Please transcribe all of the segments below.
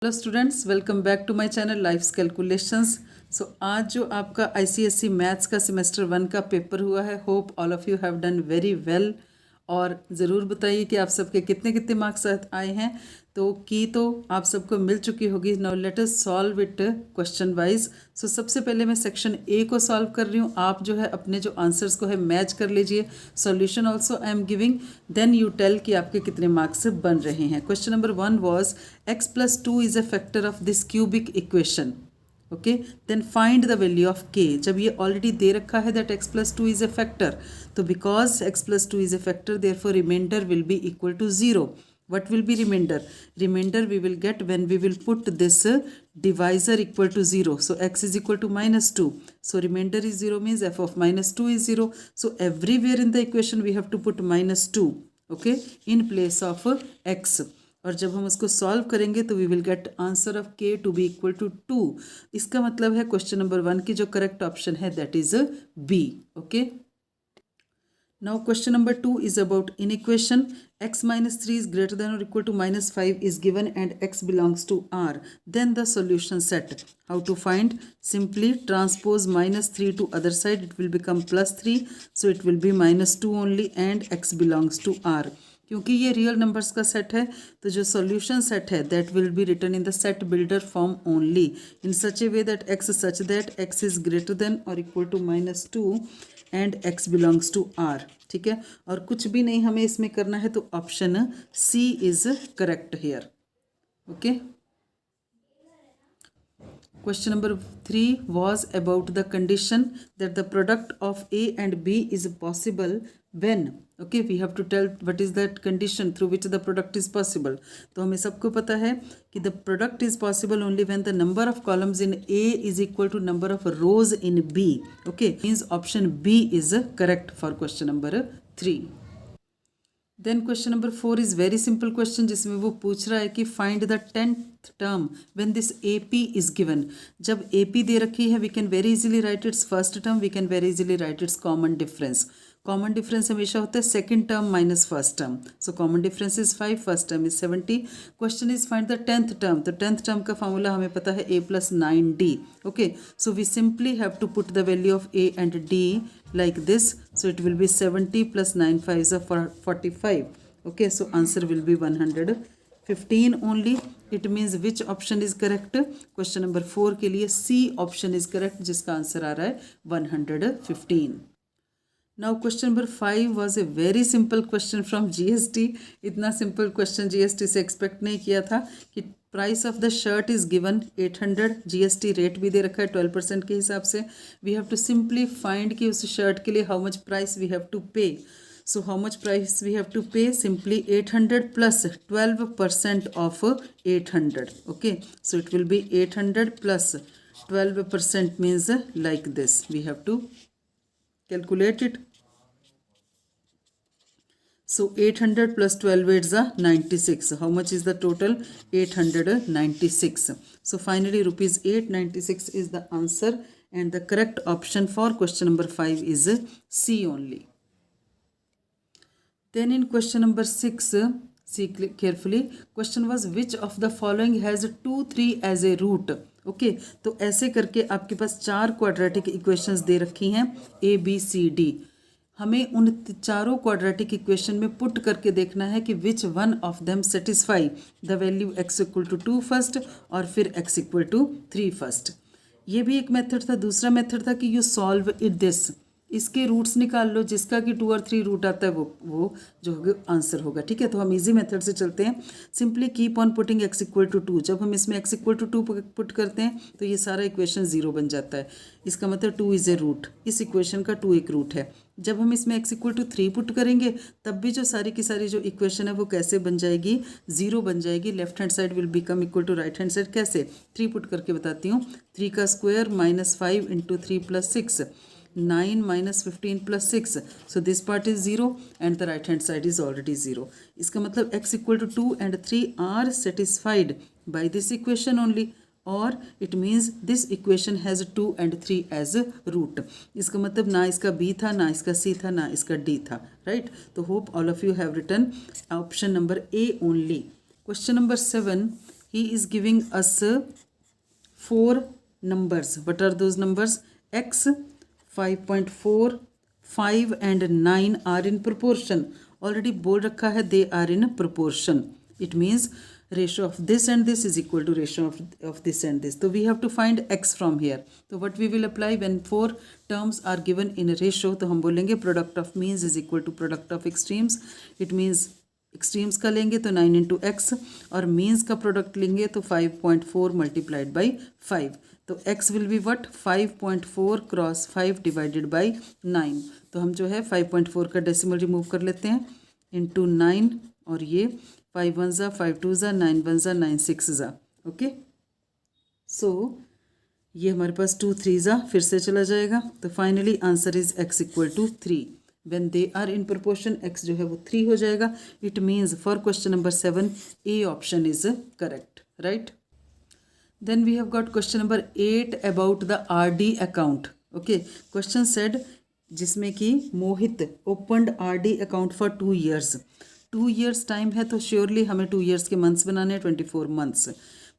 Hello students, welcome back to my channel life's calculations. So आज जो आपका ICSE maths का सेमेस्टर 1 का पेपर हुआ है, hope all of you have done very well. और ज़रूर बताइए कि आप सबके कितने कितने मार्क्स आए हैं। तो आप सबको मिल चुकी होगी। Now let us solve it question wise. So सबसे पहले मैं सेक्शन ए को सॉल्व कर रही हूँ। आप जो है अपने जो आंसर्स को है मैच कर लीजिए। Solution also I am giving, then you tell कि आपके कितने मार्क्स बन रहे हैं। Question number 1 was x+2 is a factor of this cubic equation. Okay, then find the value of k। जब ये ऑलरेडी दे रखा है that x+2 is a factor, तो because x+2 is a factor therefore remainder will be equal to 0. What will be remainder? Remainder we will get when we will put this divisor equal to 0. So x is equal to -2. So remainder is 0 means f of -2 is 0. So everywhere in the equation we have to put -2, okay, in place of x. और जब हम उसको solve करेंगे तो we will get answer of k to be equal to 2. इसका मतलब है question number 1 की जो करेक्ट ऑप्शन है that is B. Okay, now question number 2 is about inequation. X minus 3 is greater than or equal to -5 is given and x belongs to R. Then the solution set. How to find? Simply transpose -3 to other side. It will become +3. So it will be -2 only and x belongs to R. क्योंकि ये real numbers का set है तो जो solution set है that will be written in the set builder form only in such a way that x such that x is greater than or equal to -2 and x belongs to R. ठीक है, और कुछ भी नहीं हमें इसमें करना है तो option C is correct here. Okay, question number 3 was about the condition that the product of A and B is possible when. Okay, we have to tell what is that condition through which the product is possible. तो हमें सबको पता है कि the product is possible only when the number of columns in A is equal to number of rows in B. Okay, means option B is correct for question number 3. Then question number 4 is very simple question जिसमें वो पूछ रहा है कि find the 10th term when this AP is given. जब AP दे रखी है we can very easily write its first term, we can very easily write its common difference. Common difference हमेशा होता है second term minus first term. So common difference is 5, first term is 70. Question is find the 10th term. तो 10th term का formula हमें पता है a + 9d. Okay, so we simply have to put the value of a and d like this. So it will be 70 plus 9 5s are 45. Okay, so answer will be 115 only. It means which option is correct? Question number 4 के लिए C option is correct जिसका answer आ रहा है 115. Now question number 5 was a very simple question from GST. इतना simple question GST से expect नहीं किया था कि price of the shirt is given 800. GST rate भी दे रखा है 12% के हिसाब से. We have to simply find कि उस शर्ट के लिए how much price we have to pay. So how much price we have to pay? Simply 800 plus 12% of 800. Okay, so it will be 800 plus 12% means like this. We have to calculate it. So 800 plus 12 8s are 96. How much is the total? 896. So finally rupees 896 is the answer and the correct option for question number 5 is C only. Then in question number 6, see carefully. Question was which of the following has 2 3 as a root. Okay, तो ऐसे करके आपके पास 4 quadratic equations दे रखी हैं ABCD. हमें उन चारों quadratic equation में पुट करके देखना है कि which one of them satisfy the value x equal to 2 first और फिर x इक्वल टू 3 फर्स्ट. ये भी एक मेथड था. दूसरा मेथड था कि यू सॉल्व इट दिस. इसके रूट्स निकाल लो, जिसका कि 2 और 3 रूट आता है वो जो होगा आंसर होगा. ठीक है, तो हम इजी मेथड से चलते हैं. Simply keep on putting x equal to 2. जब हम इसमें x इक्वल टू 2 पुट करते हैं तो ये सारा इक्वेशन 0 बन जाता है. इसका मतलब 2 इज़ ए रूट. इस इक्वेशन का 2 एक रूट है. जब हम इसमें x इक्वल टू 3 पुट करेंगे तब भी जो सारी की सारी जो इक्वेशन है वो कैसे बन जाएगी? 0 बन जाएगी. Left hand side will become equal to right hand side. कैसे? 3 पुट करके बताती हूँ. 3 का square -5 into 3 + 6, 9 minus 15 plus 6. So this part is 0 and the right hand side is already 0. इसका मतलब x equal to 2 and 3 are satisfied by this equation only. और it means this equation has 2 and 3 as root. इसका मतलब ना इसका B था, ना इसका C था, ना इसका D था. राइट, तो hope all of you have written option number A only. Question number 7 he is giving us 4 numbers. What are those numbers? X, 5.4, 5 and 9 are in proportion. Already बोल रखा है they are in proportion. It means ratio of this and this is equal to ratio of this and this. So we have to find x from here. So what we will apply when 4 terms are given in a ratio, तो हम बोलेंगे product of means is equal to product of extremes. It means extremes का लेंगे तो 9 into x और means का product लेंगे तो 5.4 मल्टीप्लाइड बाई 5. तो x will be what 5.4 cross 5 divided by 9. तो हम जो है 5.4 का डेसिमल रिमूव कर लेते हैं इंटू 9 और ये 5 1 ज़ा 5 2 ज़ा 9 1 ज़ा 9 6 ज़ा. ओके, सो ये हमारे पास 2 3 ज़ा फिर से चला जाएगा. तो finally answer is x equal to 3. When they are in proportion, x जो है वो 3 हो जाएगा. It means for question number 7, A option is correct, right? Then we have got question number 8 about the RD account. Okay, question said जिसमें कि मोहित opened RD account for 2 years. 2 years time है तो surely हमें 2 years के months बनाने हैं, 24 months.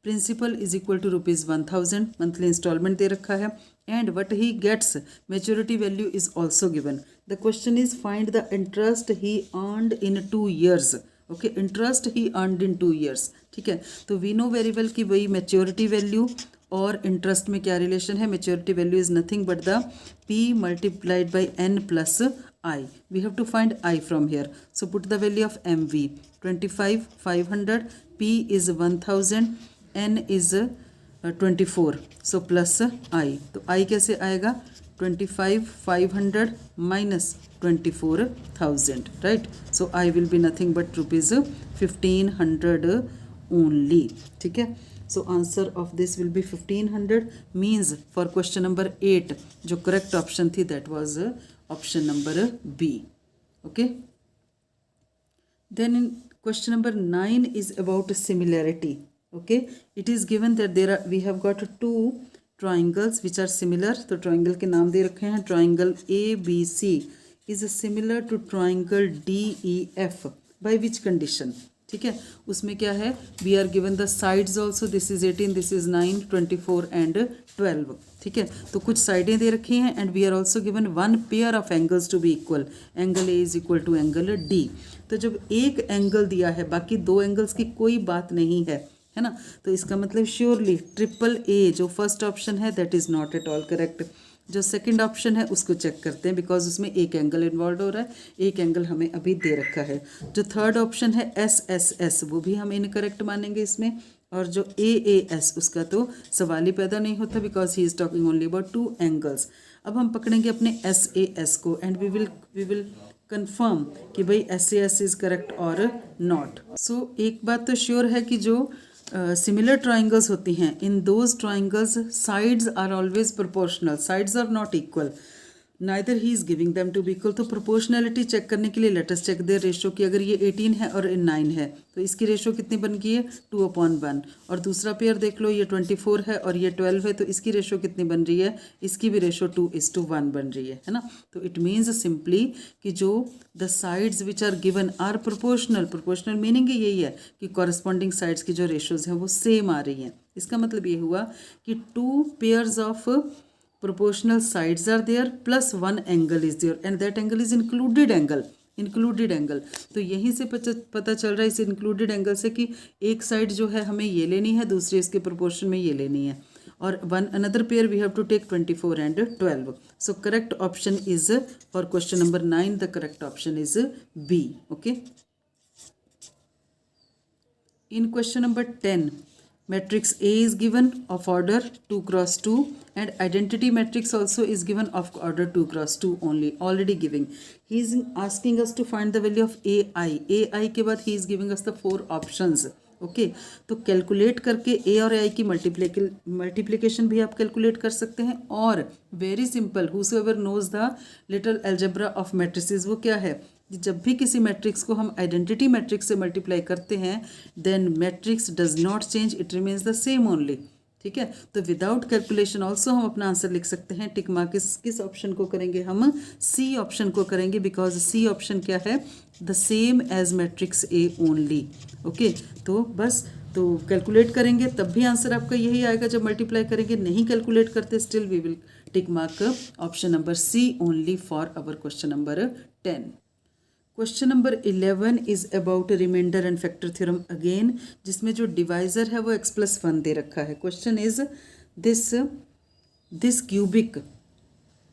Principal is equal to ₹1000. Monthly installment दे रखा है and what he gets maturity value is also given. The question is find the interest he earned in 2 years. Okay, interest he earned in 2 years. ठीक है, तो we know very well कि वही maturity value और interest में क्या relation है. Maturity value is nothing but the P multiplied by N plus I. We have to find I from here. So put the value of MV 25 500, P is 1000, N is 24. So plus I. तो I कैसे आएगा 25 500 minus 24,000, right? So I will be nothing but ₹1500 only. ठीक है, so answer of this will be 1500. means for question number 8 जो correct option थी that was option number B. Okay, then in question number 9 is about similarity. Okay, it is given that we have got 2 triangles which are similar. तो triangle के नाम दे रखे हैं. triangle ABC is similar to triangle DEF by which condition. ठीक है, उसमें क्या है, we are given the sides also. This is 18, this is 9, 24 and 12. ठीक है, तो कुछ साइडें दे रखी हैं and we are also given 1 pair of angles to be equal. Angle A is equal to angle D. तो जब एक एंगल दिया है बाकी 2 एंगल्स की कोई बात नहीं है, है ना, तो इसका मतलब श्योरली ट्रिपल ए जो फर्स्ट ऑप्शन है that is not at all correct. जो सेकंड ऑप्शन है उसको चेक करते हैं बिकॉज उसमें एक एंगल इन्वॉल्व हो रहा है, एक एंगल हमें अभी दे रखा है. जो थर्ड ऑप्शन है SSS वो भी हम इनकरेक्ट मानेंगे इसमें. और जो AAS उसका तो सवाल ही पैदा नहीं होता because he is talking only about 2 angles. अब हम पकड़ेंगे अपने SAS को एंड वी विल कंफर्म कि भाई SAS इज़ करेक्ट और नॉट. सो एक बात तो श्योर है कि जो सिमिलर ट्राइंगल्स होती हैं, in those triangles sides are always proportional, sides are not equal, neither he is giving them to be equal. तो प्रोपोर्शनैलिटी चेक करने के लिए let us check their ratio की. अगर ये 18 है और 9 है तो इसकी रेशो कितनी बन गई है 2/1. और दूसरा पेयर देख लो, ये 24 है और ये 12 है तो इसकी रेशो कितनी बन रही है, इसकी भी रेशो 2:1 बन रही है ना. तो इट मीन्स सिंपली कि जो the sides which are given are proportional. Proportional meaning यही है कि कॉरस्पॉन्डिंग साइड्स की जो रेशोज हैं वो सेम आ रही हैं. इसका मतलब ये हुआ कि 2 pairs of proportional sides are there plus 1 angle is there and that angle is included angle. तो यहीं से पता चल रहा है इस included angle से कि एक साइड जो है हमें ये लेनी है, दूसरी इसके प्रोपोर्शन में ये लेनी है. और another pair we have to take 24 and 12. So correct option is for question number 9, the correct option is B. Okay, in question number 10, matrix A is given of order 2 cross 2 and identity matrix also is given of order 2 cross 2 only, already giving. He is asking us to find the value of AI के बाद he is giving us the 4 options. Okay, तो calculate करके A और AI की multiplication भी आप calculate कर सकते हैं. और very simple, whosoever knows the little algebra of matrices, वो क्या है, जब भी किसी मैट्रिक्स को हम आइडेंटिटी मैट्रिक्स से मल्टीप्लाई करते हैं then matrix does not change, it remains the same only. ठीक है, तो विदाउट कैलकुलेशन ऑल्सो हम अपना आंसर लिख सकते हैं. टिक मार्क किस ऑप्शन को करेंगे, हम सी ऑप्शन को करेंगे बिकॉज सी ऑप्शन क्या है, the same as matrix A only. Okay, तो बस तो कैलकुलेट करेंगे तब भी आंसर आपका यही आएगा जब मल्टीप्लाई करेंगे, नहीं कैलकुलेट करते still we will tick mark option number C only for our question number 10. Question number 11 is about reminder and factor theorem again, जिसमें जो डिवाइजर है वो x+1 दे रखा है. Question is this cubic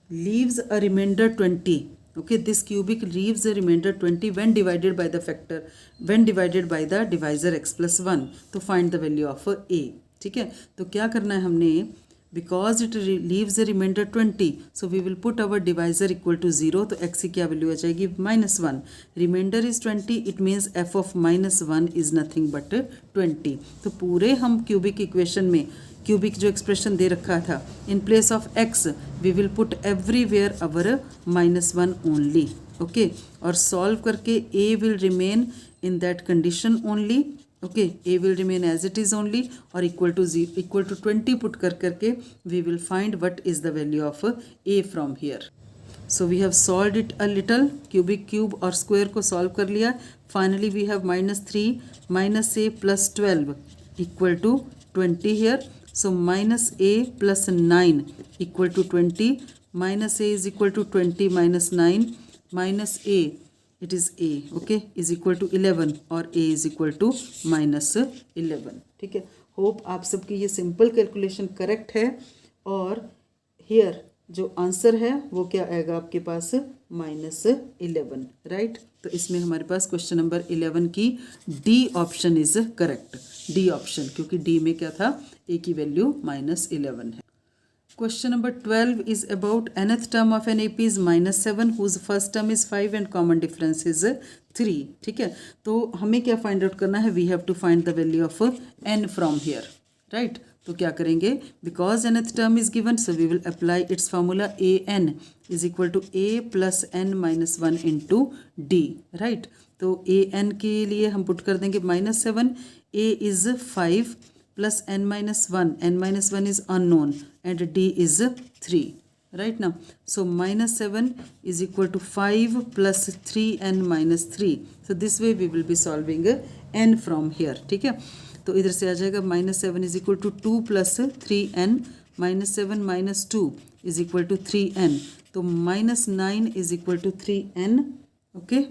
leaves a remainder 20. Okay, this cubic leaves a remainder 20 when divided by the divisor x+1. तो find the value of a. ठीक है, तो क्या करना है हमने, because it leaves a remainder 20, so we will put our divisor equal to 0. तो x की क्या वैल्यू आ जाएगी, -1. Remainder is 20, it means f of -1 is nothing but 20. तो पूरे हम क्यूबिक इक्वेशन में क्यूबिक जो एक्सप्रेशन दे रखा था, in place of x we will put everywhere our -1 only. Okay, और सॉल्व करके a will remain in that condition only. Okay, a will remain as it is only, और equal to 20 put करके we will find what is the value of a from here. So we have solved it a little, cube और square को solve कर लिया. Finally we have -3 -a + 12 equal to 20 here. So minus a plus 9 equal to 20. Minus a is equal to 20 minus 9 minus a, it is a, okay, is equal to 11 और a is equal to -11. ठीक है, hope आप सबकी ये simple calculation correct है. और here जो answer है वो क्या आएगा आपके पास, -11. राइट, तो इसमें हमारे पास क्वेश्चन नंबर 11 की D option is correct. D option, क्योंकि डी में क्या था, ए की वैल्यू -11 है. Question number 12 is about nth term of an AP is -7 whose first term is 5 and common difference is 3. ठीक है, तो हमें क्या फाइंड आउट करना है, we have to find the value of n from here. Right, तो क्या करेंगे, because nth term is given so we will apply its formula an is equal to a plus n -1 into D. Right, तो an के लिए हम put कर देंगे -7, a is 5 plus n-1 is unknown and d is 3. Right now, so -7 is equal to 5 plus 3n-3. So this way we will be solving n from here. ठीक है, तो इधर से आ जाएगा -7 is equal to 2 plus 3n, -7 minus 2 is equal to 3n. तो -9 is equal to 3n. Okay.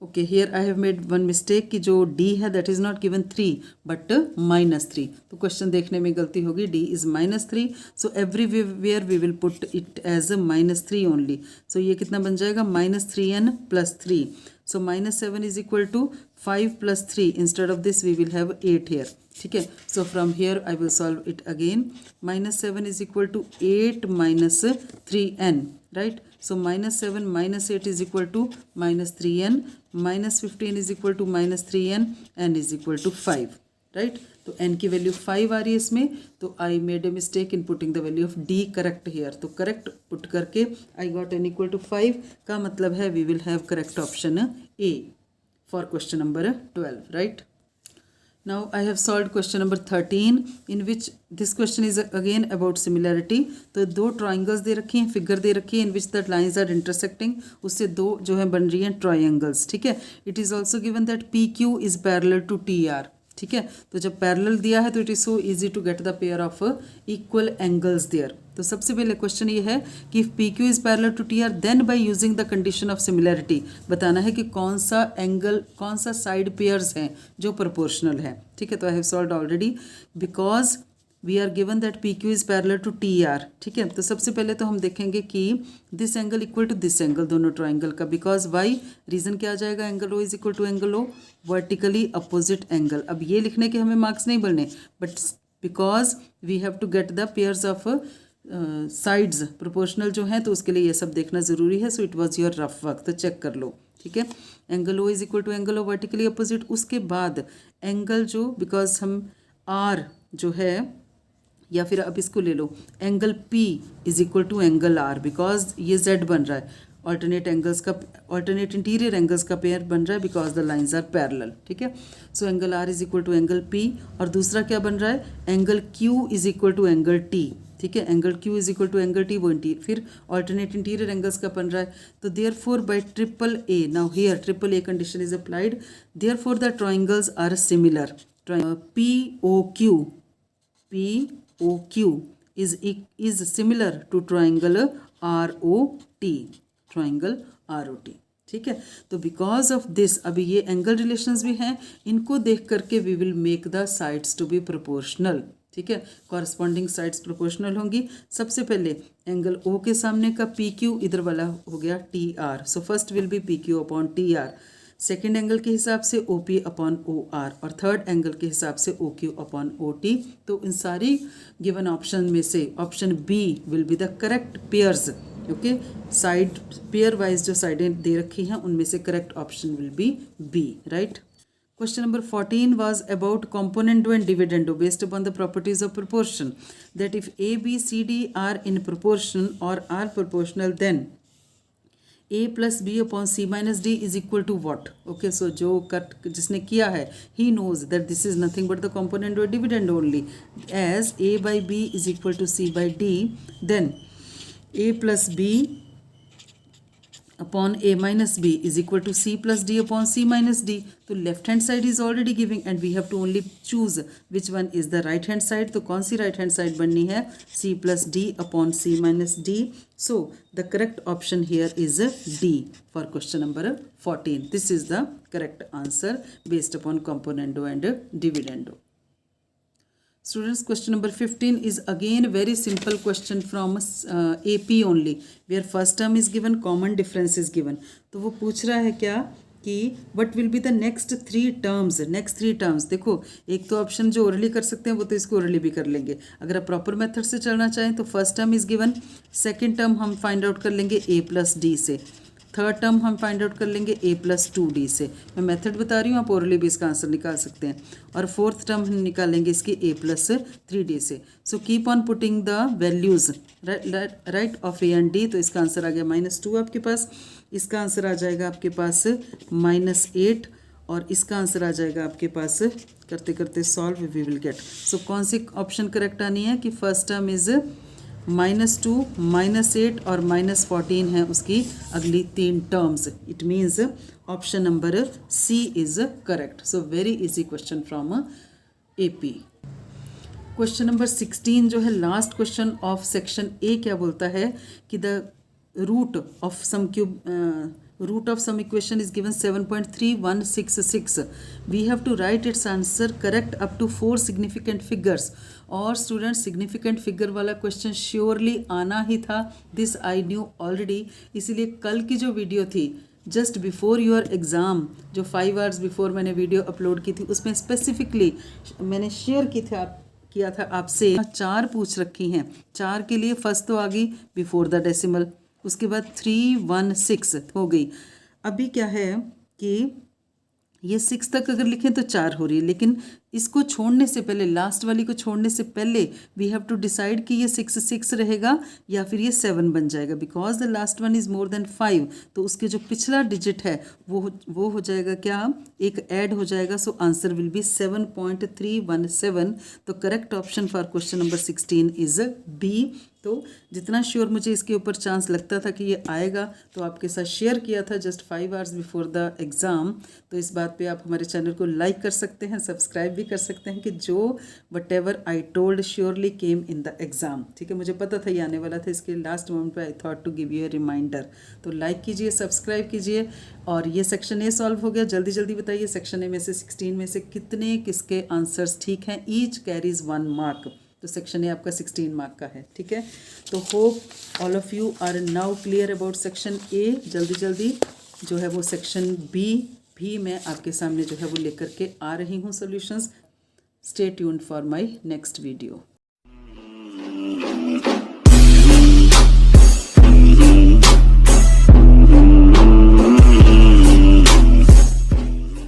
Okay, here I have made one mistake कि जो d है that is not given 3 but -3. तो क्वेश्चन देखने में गलती होगी, d is -3. So everywhere we will put it as -3 only. So ये कितना बन जाएगा, -3n + 3. So -7 is equal to 5 + 3. Instead of this we will have 8 here. ठीक है, so from here I will solve it again. -7 is equal to 8 - 3n. Right, so -7 - 8 is equal to -3n, -15 is equal to -3n, n is equal to 5. Right, तो n की वैल्यू 5 आ रही है इसमें, तो I made a mistake in putting the value of d correct here. तो correct put करके I got n equal to 5 का मतलब है we will have correct option a for question number 12. Right, now I have solved question number 13 in which this question is again about similarity. तो दो triangles दे रखी हैं, figure दे रखी है in which the lines are intersecting. उससे दो जो है बन रही हैं triangles. ठीक है, it is also given that PQ is parallel to TR. ठीक है, तो जब पैरेलल दिया है तो it is so easy to get the pair of equal angles there. तो सबसे पहले क्वेश्चन ये है कि if P Q is parallel to T R then by using the condition of similarity बताना है कि कौन सा एंगल, कौन सा साइड पेयर्स हैं जो प्रोपोर्शनल है. ठीक है, तो I have solved already because we are given that P Q is parallel to T R. ठीक है, तो सबसे पहले तो हम देखेंगे कि this angle equal to this angle, दोनों ट्राइंगल का, बिकॉज वाई रीजन क्या आ जाएगा, angle O is equal to angle O vertically opposite angle. अब ये लिखने के हमें मार्क्स नहीं बनने, but because we have to get the pairs of sides proportional जो हैं, तो उसके लिए ये सब देखना ज़रूरी है. So it was your rough work, तो चेक कर लो. ठीक है, angle O is equal to angle O vertically opposite. उसके बाद एंगल जो, बिकॉज हम आर जो है, या फिर अब इसको ले लो, angle P is equal to angle R because ये Z बन रहा है. ऑल्टरनेट इंटीरियर एंगल्स का पेयर बन रहा है because the lines are parallel, ठीक है। So angle R is equal to angle P, और दूसरा क्या बन रहा है, angle Q is equal to angle T, ठीक है। Angle Q is equal to angle T, वो फिर ऑल्टरनेट इंटीरियर एंगल्स का बन रहा है। तो therefore by triple A, now here triple A condition is applied, therefore the triangles are similar. POQ is similar to triangle ROT, triangle ROT, ठीक है। तो बिकॉज ऑफ दिस, अभी ये एंगल रिलेशंस भी हैं, इनको देख करके we will make the sides to be proportional, ठीक है। कॉरस्पॉन्डिंग साइड्स प्रोपोर्शनल होंगी। सबसे पहले एंगल O के सामने का PQ इधर वाला हो गया TR, so first will be PQ upon TR। Second angle के हिसाब से OP अपॉन OR, और थर्ड एंगल के हिसाब से OQ अपॉन OT। तो इन सारी गिवन ऑप्शन में से option B will be the correct pairs, okay. Side pair wise जो साइडें दे रखी हैं उनमें से correct option will be B, right. Question number 14 was about componendo and dividendo based upon the properties of proportion, that if A, B, C, D are in proportion or are proportional, then A plus B upon C minus D is equal to what? Okay, so जो cut जिसने किया है he knows that this is nothing but the componendo and dividendo only. As A by B is equal to C by D, then A plus B upon A minus B is equal to C plus D upon C minus D. तो left hand side is already giving and we have to only choose which one is the right hand side. तो कौन सी right hand side बननी है, C plus D upon C minus D. So the correct option here is D for question number 14. This is the correct answer based upon componendo and dividendo. Students, question number 15 is again very simple question from AP only, where first term is given, common difference is given. तो वो पूछ रहा है क्या कि what will be the next three terms। देखो, एक तो ऑप्शन जो ओरली कर सकते हैं वो तो इसको ओरली भी कर लेंगे। अगर आप प्रॉपर मेथड से चलना चाहें तो first term is given, second term हम फाइंड आउट कर लेंगे A plus D से, थर्ड टर्म हम फाइंड आउट कर लेंगे A plus 2D से। मैं मेथड बता रही हूँ, आप ओरली भी इसका आंसर निकाल सकते हैं। और फोर्थ टर्म हम निकालेंगे इसकी A plus 3D से। So keep on putting the values right of A and D। तो इसका आंसर आ गया -2 आपके पास, इसका आंसर आ जाएगा आपके पास -8, और इसका आंसर आ जाएगा आपके पास, करते करते सॉल्व वी विल गेट। सो कौन सी ऑप्शन करेक्ट आनी है कि फर्स्ट टर्म इज़ -2, -8 और -14 है उसकी अगली तीन terms. It means option number C is correct. So very easy question from AP। Question number 16 जो है last question of section A, क्या बोलता है कि the root of some equation is given 7.3166. We have to write its answer correct up to 4 significant figures. और student significant figure वाला question surely आना ही था, दिस आई न्यू ऑलरेडी। इसीलिए कल की जो वीडियो थी जस्ट बिफोर योर एग्ज़ाम, जो 5 आवर्स बिफोर मैंने वीडियो अपलोड की थी, उसमें स्पेसिफिकली मैंने शेयर किया था आपसे 4 पूछ रखी हैं। 4 के लिए फर्स्ट तो आ गई बिफोर द डेसिमल, उसके बाद 316 हो गई। अभी क्या है कि ये 6 तक अगर लिखें तो 4 हो रही है, लेकिन इसको छोड़ने से पहले, लास्ट वाली को छोड़ने से पहले वी हैव टू डिसाइड कि ये 6 रहेगा या फिर ये 7 बन जाएगा, because the last one is more than 5। तो उसके जो पिछला डिजिट है वो हो जाएगा क्या, एक ऐड हो जाएगा। So answer will be 7.317। तो correct option for question number 16 is B। तो जितना श्योर मुझे इसके ऊपर चांस लगता था कि ये आएगा, तो आपके साथ शेयर किया था just 5 hours before the exam. तो इस बात पे आप हमारे चैनल को लाइक कर सकते हैं, सब्सक्राइब भी कर सकते हैं कि जो what ever I told surely came in the exam. ठीक है, मुझे पता था ये आने वाला था, इसके लास्ट मोमेंट पे I thought to give you a reminder. तो लाइक कीजिए, सब्सक्राइब कीजिए। और ये सेक्शन ए सॉल्व हो गया। जल्दी जल्दी बताइए सेक्शन ए में से 16 में से कितने किसके आंसर्स ठीक हैं। Each carries 1 mark. तो सेक्शन ए आपका 16 मार्क का है। ठीक है, तो hope all of you are now clear about section A. जल्दी जल्दी जो है वो सेक्शन बी भी मैं आपके सामने जो है वो लेकर के आ रही हूँ solutions. Stay tuned for my next video.